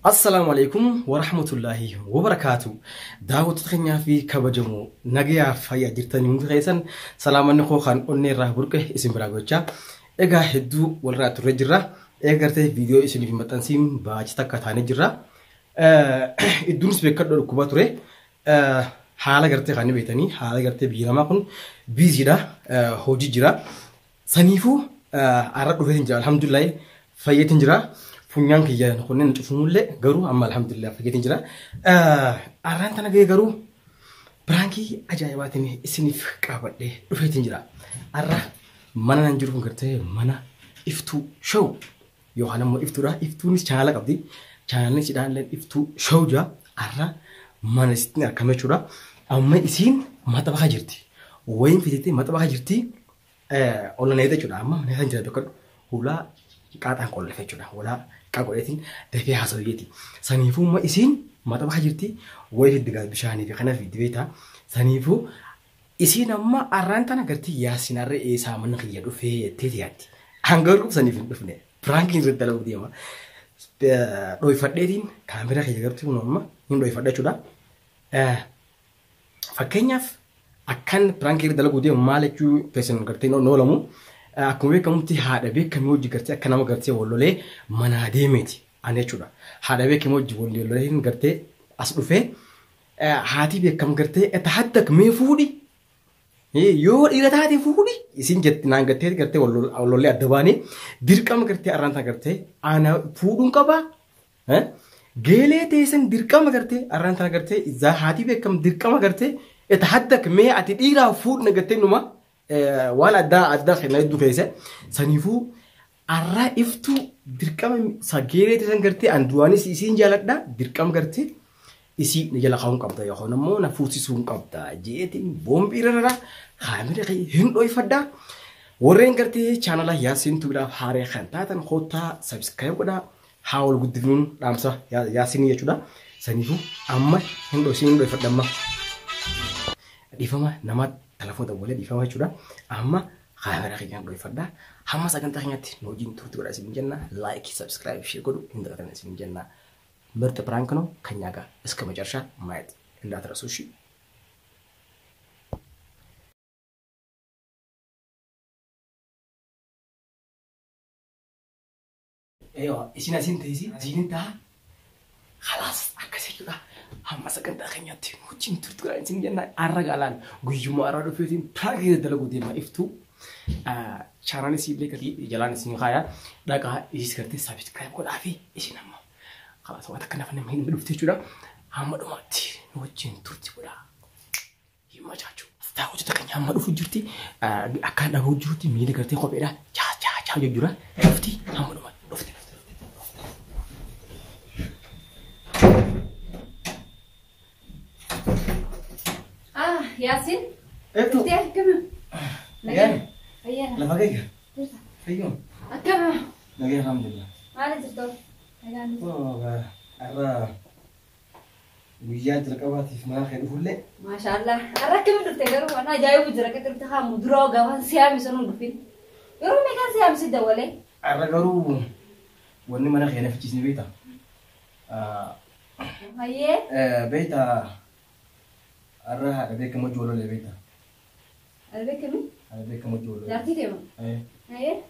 السلام عليكم ورحمة الله وبركاته. دعوة تخنيا في كبجمو نجيا في جرتني متخيسن سلام النخو خان أني راه بركة اسم براغوتشا إجا هدو والرات رجرة إجا رتي فيديو اسمي في متنسيم باجتا كتاني جرة الدروس بكرر الكوباتوري حالا قرتي خاني بيتني حالا قرتي بيجرا ما كن بيزيدا هوجي جرا سنيفو عرض وفين جرا الحمد لله فيتن جرا فنيان كيا نكونن نشوفون له قرو أما الحمد لله فجيت نجرا أران تنا جاي قرو برانكي أجايباتني اسنيف كابد ده وفيت نجرا أرا منا نجرو كرته منا إفتو شو يوهانا مو إفتو را إفتو نس channel كابدي channel نس دان لين إفتو شو جا أرا منا ستنا كم شورا أما إسين ما تبغى جرتي وين فيتي ما تبغى جرتي أولا نيدا شورا أما نيدا نجرا بكر ولا كاتان كل فيت شورا ولا كاقولتين دفي حصليتي سنيفو ما إسين ما تبغى جرتي وين الدجاج بشاني في خنا في دبيتا سنيفو إسين أما أرانتنا قرتي يا سيناري إيسا من خيادو في تيتياتي هنقولكم سنيفو دفنه فرانكين ردلا ودي ما روي فديين كاميرا خيادو نوما ين روي فدا شودا فكينياف أكان فرانكين ردلا ودي مالكو بسن قرتي نولمو أكمل كمتي هذا بيك كموجي قرتي كنام قرتي ولله مناديمتي أنا شودا هذا بيك كموجي ولله إن قرتي أصله فيه هاتي بيك كم قرتي أتحدك ميفودي يو إذا تهاتي فودي إسين جت نان قرتي ولله أدباني دير كم قرتي أرانتا قرتي أنا فودون كبا جيلة تيسن دير كم قرتي أرانتا قرتي إذا هاتي بيك كم دير كم قرتي أتحدك مي أتديرا فود نقرتي نما ولا أدا خلنا يدو كيسة سنيفو أرا إفتو دركام سجيرة تسنجرتي أندواني سيسين جالك دا دركام كرتي إسي نجلا خاون كابدا يا خاون مو نفوسي سون كابدا جيتين بومبيرا خامر خي هندوي فدا ورين كرتي channel ياسين تبلا هاري خانتاتن خوتا سبسكرايب كدا حاول قدرون رامسا ياسين يجودا سنيفو أما هندوي سين فدا ما ديفما نمات تلفون تقولي دي فما شورا أما خبر أخيرا دوي فدا هم سكان تخنياتي نوجين تورت ولا سين جنة لايك سبسكرايب شير كودو إن ده كنا سين جنة مرت برانكنو كنياga اسكا مجرشة مايت إن ده ترسوشي أيوة إيشنا سين تيسي زين ده خلاص أكسي كده هم سكان تخنياتي نوجين تورت ولا سين جنة أرجعلان قيوم أرادو فيتين تراجع دلقو دي ما إفتو channel سيبلي كذي جلان سين خايا داكا إيش كرتي سبسكرايب كل عافية إيش نما خلاص وقت كنا فنم هين بنفتش جدا هم دوماتي نوجين تورتي ولا يما جاجو تاخذ تكني هم دوفو جرتي أكان أبو جرتي ميل كرتي خبيرة جا جورا نفتي هم دومات نفتي ياسين إنتو تفتح كم يعني أيها لا فاكر فيهم كم نجي الحمد لله ما نزلتوا أرى وياك ركباتي في مناخ الأولى ما شاء الله أركب تفتكروا أنا جاي بجرك تفتح مدرجة وسيام يسون قفين يروح مكان سيام سيد ولا أرى قرو وإني مناخ هنا في جسمي بيتا هيه بيتا أرى هذا بيك مجول ولا بيتا أربعة كم هذا بيك مجول جاتي تيمو هيه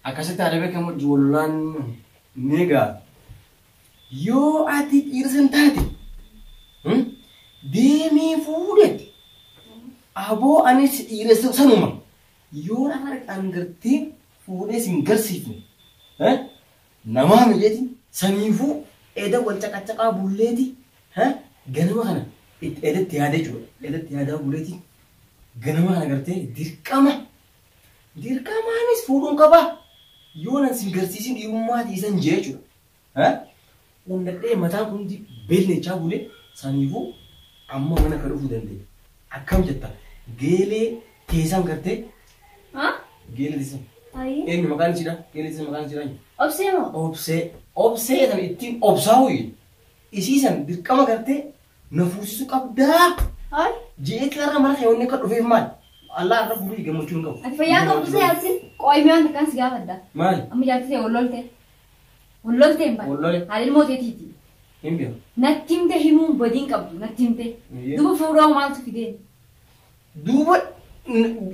أكاسة هذا بيك مجولان نيجا يو أتي إرسن تاتي ديمي فودت أبو أنيس إرسن سنوما يو أنا أنغرتي فودت سينغرسيفني نما مجتي سنيفو إذا والتكتكا بولتي جنوا خنا إذا تيادا جو إذا تيادا بولتي جنوا خنا كرتي ديركما أنيس فودون كبا يونا سينغرسيسين يوما تيسن جيجو وندري متى كنتي بيلني جابولي سانيفو أما أنا كرو فودندي أكمل جتا جيلي تيسان كرتي جيلي تيسان أيه إيه مكان شيدا جيلي تيسان مكان شيدا أبسمو أبسي ترى إتين أبساوي إسيسان ديركما كرتي نفوسي كابدا هاي جيت كارا مرة خيوني كرو في مال الله رب بوري جمو تشونكو أتفيا كم بس ياسين قوي ميان تكان سجاب هذا مال أمي جاتي تقول له والله تيمبا والله هذه الموت تيجي يمبيو نتيم ده هموم بدين قبل نتيم ده دوب فورا وما تفيدين دوبا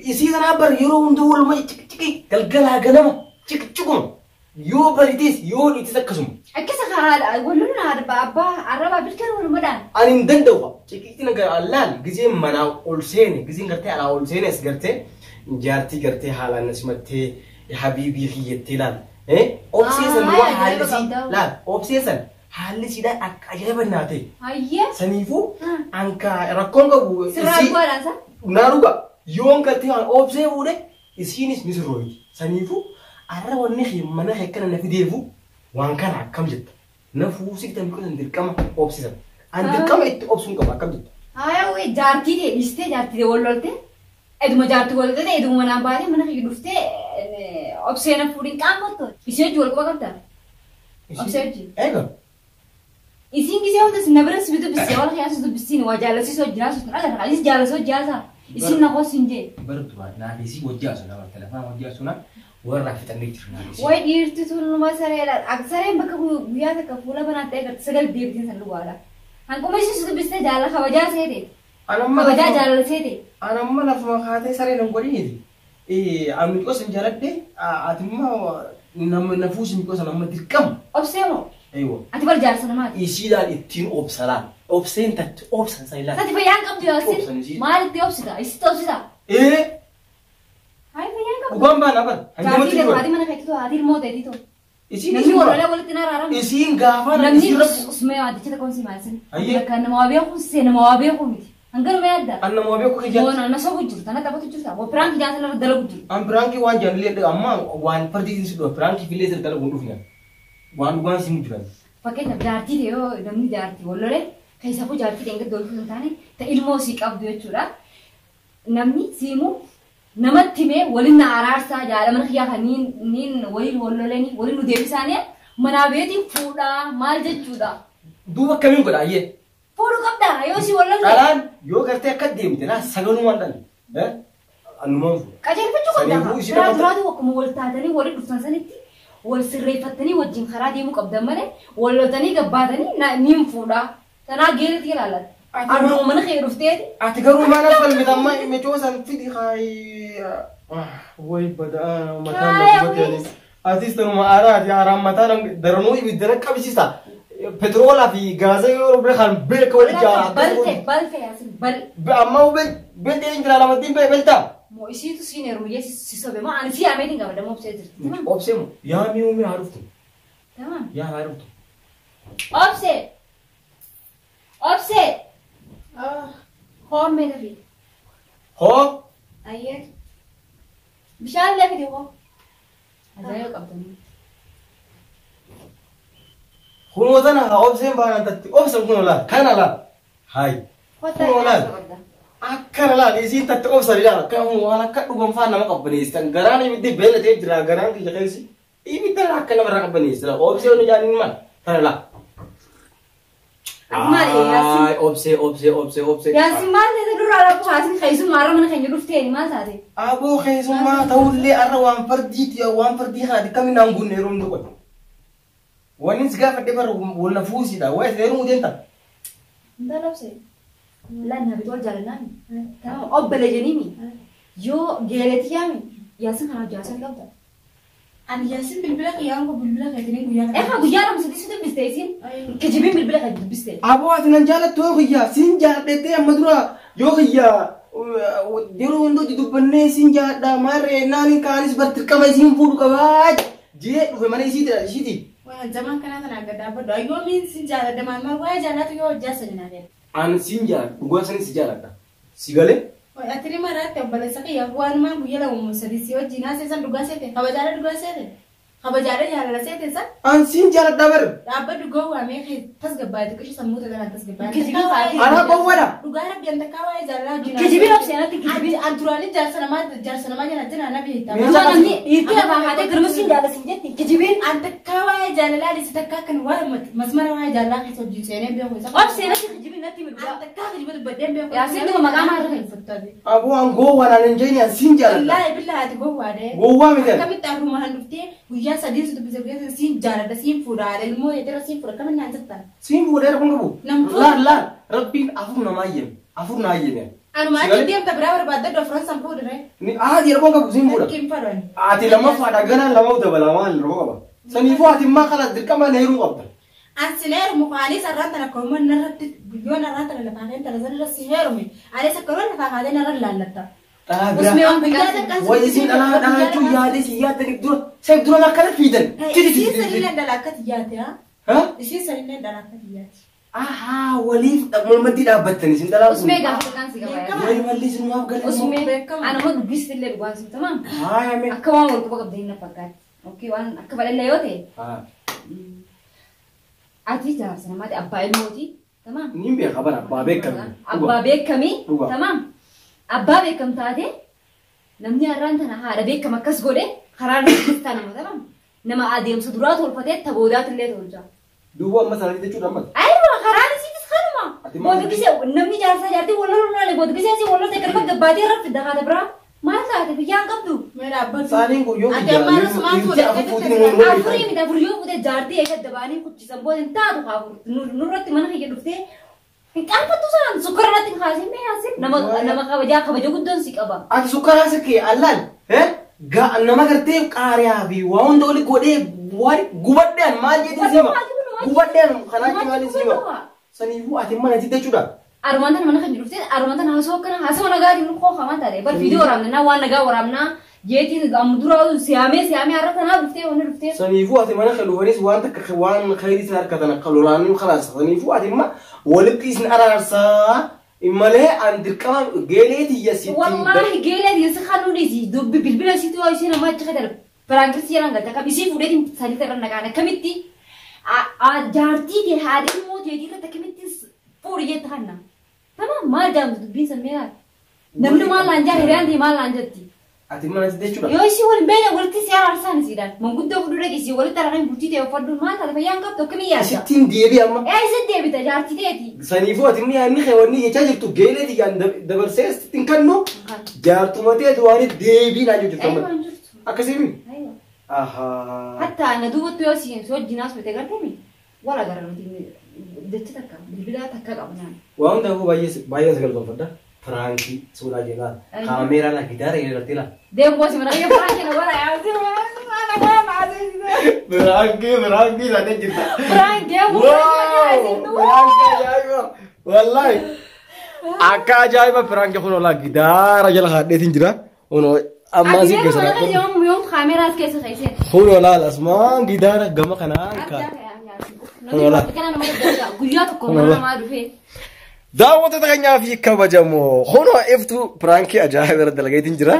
يصير أنا بر يروم دول ما تكي قلقلها قلما تكم يو بريديس يو يتسكسم أكيد هذا أقول لنا هذا بابا عربا بالكر ولا مدان أنا ندندوا تكي تنا قال جزء منا أولسين جزء قرتي على أولسين إس قرتي جارتي قرتي حالا نسمتي يا حبيبي هي تلال إيه أوبسيسن هو حالسي لا أوبسيسن حالسي ده أجيب الناتي هيا سنيفو أنك ركون كبو سرعة قولا ناروغا يوم قرتي عن أوبسي وده إسينيس مسروي سنيفو أرى ونخي مناه كنا نفيديفو وان كان كم جد نفوسك تمكن أن تركم أوبسيسن أن تركم إت أوبسون كم جد هاي وي جارتي دي لسته جارتي دي ولولته إدم جارتي ولولته إدم منا بعدي منا يدوفته أوبسينا فورين كام بطل إسيه جول كم كم تا أوبسيجي أيوة إسين كيسيه هو تس نبرس بيتو بسيه ولا خياس بيتو بسين وجالسي سو جالس أنا خالص جالس سو جالسا إسين نقول سنجي برضو أنا نسي وجالس أنا بالتلفون وجالس أنا ورا في تنيجر ناسي وايد يرتطون ما سريلا أكثر بكو بيا كفولا بناتي كتسجل ديبتين سلوارا هنكو ماشي سو بسته جالا خواجا سيدي أنا ما خواجا جالا سيدي أنا ما نفهم خاطر سري نقولي هذي إيه أمي كوس نجارك ده أتما نم نفوس ميكوس أنا ما تركم أبسيمو أيوة أتبر جالس أنا ما يصير التين أوبسلا أوبسين تات أوبسن سايلا تاتي فيان كم جالسين ما أنت أبسيدا إستو أبسيدا إيه هاي فيان كم وبام بنا بن جالسين ده هذه من خيتو هذه الموت ده تيتو يصير نمني ولا ولا تنار عرام يصير غافر نمني اسمه عادي كده كون سيماسن أيه. كان ما بيأخذ سين ما بيأخذ ميت هنقول ما يدا أنا ما بيكو كجات وانا نسوي جرت أنا تبغى تجرت وبرانك جالس أنا بدل بجرت أم برانكي وان جانلي ده أما وان فردي سيدو برانكي في ليزر كلا بندو فينا وان سيمو fakkeenya jaartii yoo namni jaartii wallolee keessafuu jaartii deengaa dolfuu hin taane ta'e ilmoo sii qabdu jechuudha. Namni siimu namatti himee waliin na araarsaa jaalama kiyyaa niin waliin wallolanii waliin nu deebisaanii manaa beetiin fuudhaa maal jechuudha. Duuba akkamiin godha ayyee? Fuudhuu qabda yoo si wallolee. Dhalaan yoo gartee akka deemte naa sagalumaan dhan annumaan fuudha. Qajeelfachuu qabda. Karaa duraatu akkuma wal taatanii waliin dhuftan sanitti wal sirreeffatanii wajjin karaa deemuu qabdan malee walloltanii gabbaatanii niin fuudhaa. Tanaa geelatti ilaalata. Aduu mana kee dhufteeti. Ati garuu maal falmita amma imechoosan fidi kaayi way badaa mataan dhufate atis tanuma aaraati aaraan mataan daranuu ibiddana qabsiisa. Petroolaa fi gaaza yoo bira kan beeka wali jaa. Balte yaasin bal. Amma beeltee hin jira lamatiin beeltaa. Moo isiitu siin heerumee si sobe moo ani si yaameetiin qaba dammoo obsee jirti. Obsee moo yaamii uumee haa dhuftu. Tamam. Yaa haa dhuftu. Obsee. Obsee. Hoon mee nafi. Hoo. Ayyee. Bishaan illee fidi hoo. Ajaa'iba qabdanii. Kunoo tana haa obseen baanaan tatti obsan kunoo laal kana laal. Hayi. Kunoo laal. Akkana laal isiin tatti obsan ilaala kan waan akka dhugamfaa nama qabbaneessan garaan ibiddi beelatee jira garaan kiyya keessi ibidda akka namarraa qabbaneessa obsee onu jaaniin maal tana laal. Maali yaasin. Obsee. Yaasin maal ta'e duraa lafa haasin keessumaa maara mana keenya dhufteeni maal taate. Aboo keessummaa ta'ullee arra waan fardii haati kamiin aan gunne yeroo hundi qote. Wanni si gaafadhe bara wal fuusidha waa'ee seeruu deemta. Intal obsee. Lan nabi tol jaalallaan. Tamam obbale jeniimi. Yoo geeletti yaami yaasin kana jaasan qabda. Ani yaasin bilbila qiyaan ko bilbila keetiin guyyaa kana. Efa guyyaa nama sadii dubbiste isin. Kijibiin bilbila keetiin dubbiste. Aboo ati nan jaalattu yoo kiyyaa siin jaaladhettee amma dura yoo kiyyaa yeroo hundootti dubbannee siin jaaladha maarree naani kaanis bartirqama isiin fuudhu qabaa jee dhufe mana isiiti. Waan zaman kana tana gadda abaddo ayyoo min siin jaaladha maal waa'ee jaalatu yoo hojjaa sanina dee. An siin jaaladha dhugaa sanis si jaaladha. Si galee? Atiri maraatti obboleessa qiyyaa waan maan guyyaa lama sadii si wajjin haasa'an dhugaa seete kabajaadha dhugaa seete kabajaadha jaalala seete san. An siin jaaladha bar. Dhaabbaddu gowwaamee kee tasgabbaate qishu sammuu tajaajila tasgabbaate. Kijibii faati. Ana gowwadha. Dhugaa rabbi anta kaawaa jaalala hojjina. Kijibii obseenatti kijibii. Anturaanii jaarsa namaa jala jira nabi hiitaa. Yoo namni dhiirtii lafaa haatee girmisiin jaalasin jetti kijibiin. Anta kaawaa jaalala dhisi takkaa kan waan masmara waa jaalala keessa hojii seenee beeku isa. Obseenatti kijibii natti midhaa. Anta kaa kijibii dubbadeen beeku. Yaasin dhuma maqaa maal fayyadamu? Aboo an gowwaan an hin jeeni an siin jaaladha. Wallahi billahi ati gowwaadee. Gowwaa miti. Akkamitti arruma han dhuftee guyyaa sadii si dubbise guyyaa siin jaaladha siin fuudhaa ilmoo yeetera siin fuudha kamiin naan jettan. Siin fuudheera kun qabu. Laal rabbiin afur namaa yeme afur naa yeme. Anuma ati deemta biraa barbaadde dofran san fuudhire. Ni yeroo kun qabu siin fuudha. Kim fadhani. Ati lamaffaadha ganaa lama dabala maal yeroo qaba. Saniifuu ati maa kana dirqama neeruu qabda. Ansineeru mukaanii sararaan tana kooman narratti guyyoon narraan tana lafaafeen tana sanirra sineerume. Ani sakkaroon lafaafaalee narra laallata. Usmee waan biqilaa wayisiin dhalaa jechuun yaadee si yaadanii dura seef dura akkana fiidan. Isiin sanillee dhala akkati yaate haa? Isiin sanillee dhala akkati yaate. Ahaa waliif mormatti dhaabbattani isin dhalaa kun. Usmee gaafa kan si gabayaa. Wali malli sin waaf galee. Usmee anuma dubbistillee dhugaan si tamam. Akka waan wal quba qabdee hin fakkaatu. Okay waan akka bal'aa yoo ta'e. Ati jaarsa namaati abbaa ilmooti tamam. Ni beeka bara abbaa beekami. Abbaa beekami tamam. Abbaa beekam taate namni har'aan tana haadha beekam akkas godhe karaa nama nama tamam. Nama adeemsa duraa tolfatee taboodaat illee tolcha. Duuba amma sanatti jechuudha amma. Ayiwa karaa isiitis kanuma. Boodikisee namni jaarsa jaartii walloon malee boodikisee si walloon ta'e garba gabbaatee rafti dakaate biraa maal taate biyyaan qabdu. Meera abbaa. Saaniin kun yoo afurii miti afurii yoo fuutee jaartii eega dabaanii kuchisan booda taatu kaafur nurratti mana kiyya dhuftee. Qaanfattu san sukkara irratti kaasee mee haasif nama kabaja guddoon si qaba. Ati sukkara asirkee allaan nama gartee qaariyaa fi waa hunda oli godhee gubadhaan maal jedhee sima gubadhaan kanaa maaliin sima saniifuu ati mana jitte jechuudha. Arumaan tana mana kan dhuftee arumaan tana haasoo akkana haasoo nagaa jiru koo hamaan taate bar viidiyoo waraabnaa waan nagaa waraabnaa jeetiin amdura siyaamee har'a tanaa dhuftee wanni dhuftee. Saniifuu ati mana kan dhufanis waan takka waan khayrii sin harkatan kalolaanii khalaas saniifuu ati imma walitti isin araarsaa malee an dirqama geeleeti yasitti. Wallahi geeleeti yasi kanuunisi dubbi bilbila situ waa isin amma achi kadar baraangirsi yalan galta kam isin fuudheetiin sadii irra nagaan akkamitti jaartii kee haadhii immoo jeetii irratti akkamitti fuudhi jetta kanna. Tamam maal jaamtu dubbiin sammeeraa. Namni maal laan jaa hiriyaan maal laan jetti. Ati mana jitte jechuudha. Yoo isin wal beena walitti si araarsaan isiidhaan manguddoo fudhu dhageessi walitti araaraan bultii ta'e uffadhuun maal taate fayyaan qabdu akkamii yaadda. Sittiin deebi amma. Isin deebita jaartii ta'eeti. Saniifuu ati inni yaadni keewwanni jechaa jirtu geeleeti yaan dabarsee sittiin kannu jaartuma ta'eetu waan deebii naan jirtu. Akkasiin. Hatta na duubatti yoo si wajjinaas fite gartami wala garagaruuti jecha takka bilbila takka qabnaan. Waan hundaafuu baay'ee sagaltoonfadha. Franki sudah jelas. Kamera lagi dari ngerti lah. Dia bos mereka Franki na wala ya sih. Franki sana cerita. Franki ya. Wallahi. Akka ajaiba Franki kuno lagi dari jalan hadetin jira. Uno amma sih kesana. Yom kamera kesa kaise. Kuno lah asma gidara gama kanan ka. Kuno lah. Kana nama guyyaa tokko nama dhufe. Daawwattoota keenyaa fi kabajamoo hono iftu pirankii ajaa'iba irra dalageetiin jira.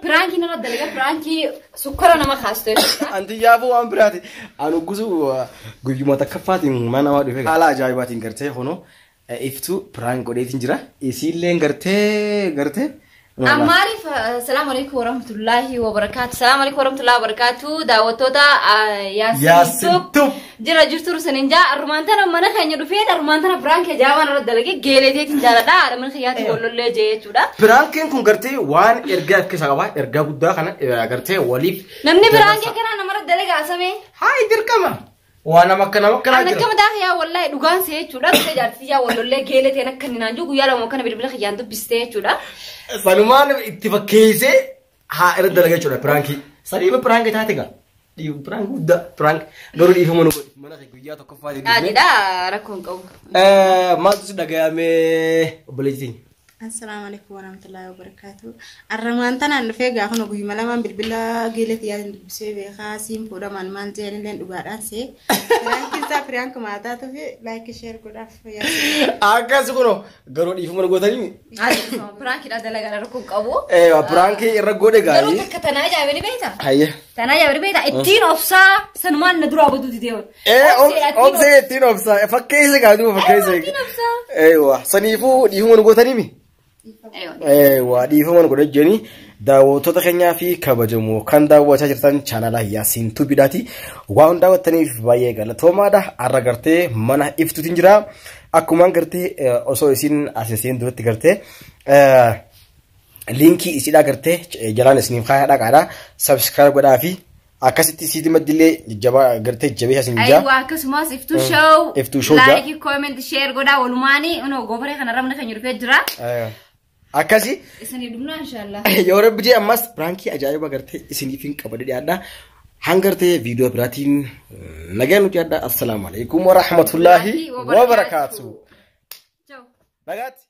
Pirankii nama dalagaa pirankii sukkara nama kaastee. Antiyyaafuu waan biraati. Anu gusu guyyuma takkaffaatiin mana namaa dhufee haala ajaa'ibaatiin gartee hono iftu pirankii godheetiin jira. Isiillee gartee. Amaarif assalamu alaikum warahmatullahi wabarakatuh. Assalamu alaikum warahmatullahi wabarakatuh. Daawwattoota Yaasintub jira jirtu saninja armantana mana keenya dhufee armantana pirankii ajaa'ibaan irra dalagee geeleetiin jaaladha. Adama khiyyaati wallollee jee jechuudha. Pirankiin kun gartee waan ergaa akka isaa qaba. Ergaa guddaa kana gartee waliif. Namni pirankii kana namarra dalagaa samee. Haa dirqama. Waan akka nama kana jira. Akka madaa yaa wallahi dhugaan see jechuudha. Dhufee jaartii yaa wallollee geeleetiin akka ninaan jiru guyyaa lama kana bilbila khiyyaan dubbistee jechuudha. Sanumaan itti fakkeessee haa irra dalagaa jechuudha pirankii. Sadiiba pirankii taate gaa. Dhiibu pirankii guddaa pirankii garuu dhiifama nu godhi. Mana guyyaa tokkoffaa jedhee. Adiidhaa rakkoon qabu. Maaltu si dhaga'amee obboleettiin? Assalamu alaikum warahmatullahi wabarakatuh. Arramantanaan dhufee gaafa nu guyyuma lamaan bilbila geeleeti yaadin dubbisee beekaa siin fuudhaman maal jedhanilleen dhugaadhaan see. Piraankisaa piraanka maataa tufe laayikii sheer godhaaf yaaduu. Akkas kuno garuu dhiifama nu gootanii. Piraankiidhaa dalagaa rakkoon qabu. Pirankii irra godhe gaarii. Garuu takka tanaa ajaa'ibni beektaa? Hayya. Tanaa ajaa'ibni beektaa ittiin obsaa sanumaan na duraa baduuti deeman. Obsee ittiin obsaa fakkeessa gaaduu fakkeessa. Ittiin obsaa. Saniifuu dhiifama nu gootanii. waa dhiifaman godhe jeni daawwattoota keenyaa fi kabajamoo kan daawwachaa jirtan chaanala Yaasiintub bidhaati waan daawwattaniif baay'ee galatoomaadha arra gartee mana iftuutiin jira akkuma gartee osoo isin asisiin duratti gartee linkii isidhaa gartee jalaan isiniif kaa'aa dhaqaadha subscribe godhaa fi akkasitti siiti maddilee jabaa gartee jabeessa sinjaa aywa akkasumas iftuu show like comment share godhaa walumaanii ono goofare kana ramna kan yurfee jira akkasi isanii dhumna inshallah yoo rabbi jee ammas pranki ajaa'iba gartee isiniifin qabadee dhiyaadha hangartee viidiyoo biraatiin nagaan nuti adda assalamu alaykum wa rahmatullahi wa barakatuh ciao nagaatti